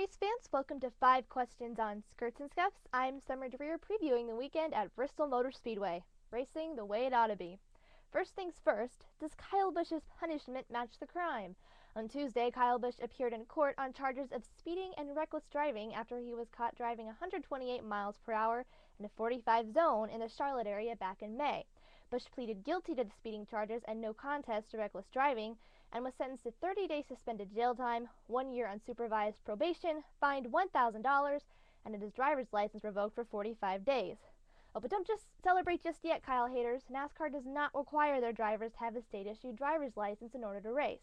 race fans, welcome to 5 Questions on Skirts and Scuffs. I'm Summer Dreyer previewing the weekend at Bristol Motor Speedway. Racing the way it ought to be. First things first, does Kyle Busch's punishment match the crime? On Tuesday, Kyle Busch appeared in court on charges of speeding and reckless driving after he was caught driving 128 miles per hour in a 45 zone in the Charlotte area back in May. Busch pleaded guilty to the speeding charges and no contest to reckless driving, and was sentenced to 30-day suspended jail time, 1 year unsupervised probation, fined $1,000, and had his driver's license revoked for 45 days. Oh, but don't just celebrate just yet, Kyle haters. NASCAR does not require their drivers to have a state-issued driver's license in order to race.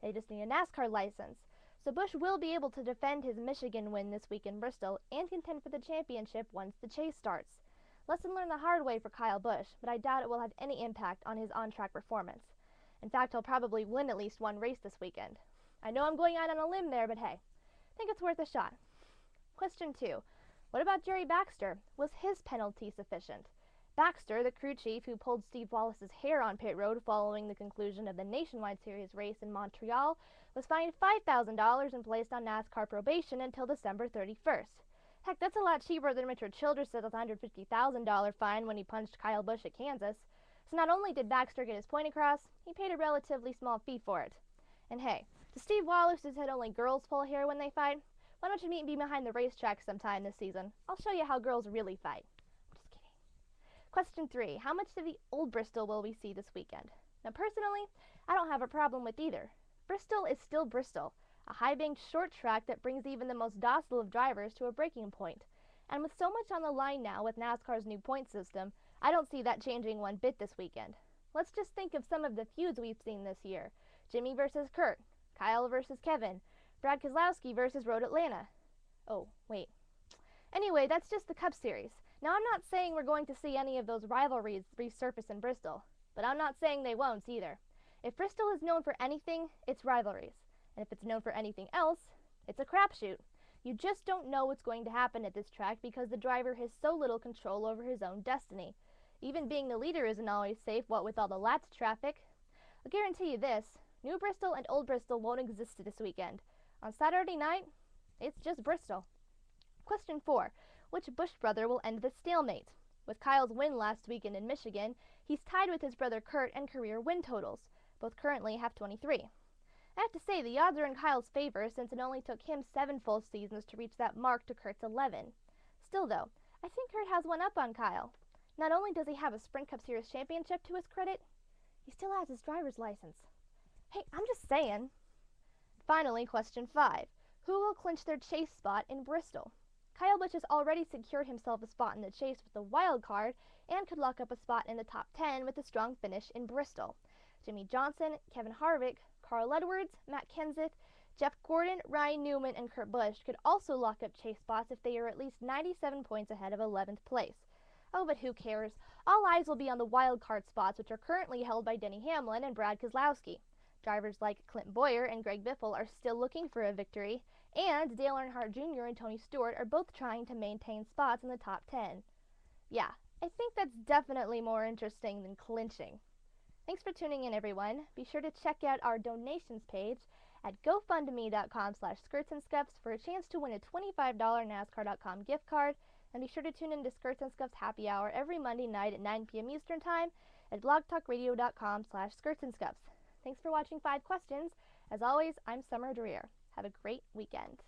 They just need a NASCAR license. So Busch will be able to defend his Michigan win this week in Bristol and contend for the championship once the chase starts. Lesson learned the hard way for Kyle Busch, but I doubt it will have any impact on his on-track performance. In fact, he'll probably win at least one race this weekend. I know I'm going out on a limb there, but hey, I think it's worth a shot. Question 2. What about Jerry Baxter? Was his penalty sufficient? Baxter, the crew chief who pulled Steve Wallace's hair on pit road following the conclusion of the Nationwide Series race in Montreal, was fined $5,000 and placed on NASCAR probation until December 31st. Heck, that's a lot cheaper than Richard Childress' $150,000 fine when he punched Kyle Busch at Kansas. So not only did Baxter get his point across, he paid a relatively small fee for it. And hey, does Steve Wallace just had only girls pull hair when they fight? Why don't you meet me behind the racetrack sometime this season? I'll show you how girls really fight. I'm just kidding. Question 3. How much of the old Bristol will we see this weekend? Now personally, I don't have a problem with either. Bristol is still Bristol, a high-banked short track that brings even the most docile of drivers to a breaking point. And with so much on the line now with NASCAR's new point system, I don't see that changing one bit this weekend. Let's just think of some of the feuds we've seen this year. Jimmy versus Kurt, Kyle versus Kevin, Brad Keselowski versus Road Atlanta. Oh, wait. Anyway, that's just the Cup Series. Now, I'm not saying we're going to see any of those rivalries resurface in Bristol, but I'm not saying they won't either. If Bristol is known for anything, it's rivalries. And if it's known for anything else, it's a crapshoot. You just don't know what's going to happen at this track because the driver has so little control over his own destiny. Even being the leader isn't always safe, what with all the laps traffic. I'll guarantee you this, New Bristol and Old Bristol won't exist this weekend. On Saturday night, it's just Bristol. Question 4. Which Busch brother will end the stalemate? With Kyle's win last weekend in Michigan, he's tied with his brother Kurt in career win totals. Both currently have 23. I have to say, the odds are in Kyle's favor since it only took him 7 full seasons to reach that mark to Kurt's 11. Still though, I think Kurt has one up on Kyle. Not only does he have a Sprint Cup Series championship to his credit, he still has his driver's license. Hey, I'm just saying. Finally, question 5. Who will clinch their chase spot in Bristol? Kyle Busch has already secured himself a spot in the chase with the wild card and could lock up a spot in the top 10 with a strong finish in Bristol. Jimmy Johnson, Kevin Harvick, Carl Edwards, Matt Kenseth, Jeff Gordon, Ryan Newman, and Kurt Busch could also lock up chase spots if they are at least 97 points ahead of 11th place. Oh, but who cares? All eyes will be on the wild card spots, which are currently held by Denny Hamlin and Brad Keselowski. Drivers like Clint Bowyer and Greg Biffle are still looking for a victory, and Dale Earnhardt Jr. and Tony Stewart are both trying to maintain spots in the top 10. Yeah, I think that's definitely more interesting than clinching. Thanks for tuning in, everyone. Be sure to check out our donations page at gofundme.com/skirtsandscuffs for a chance to win a $25 NASCAR.com gift card, and be sure to tune in to Skirts and Scuffs Happy Hour every Monday night at 9 p.m. Eastern Time at blogtalkradio.com/skirtsandscuffs. Thanks for watching 5 Questions. As always, I'm Summer Dreyer. Have a great weekend.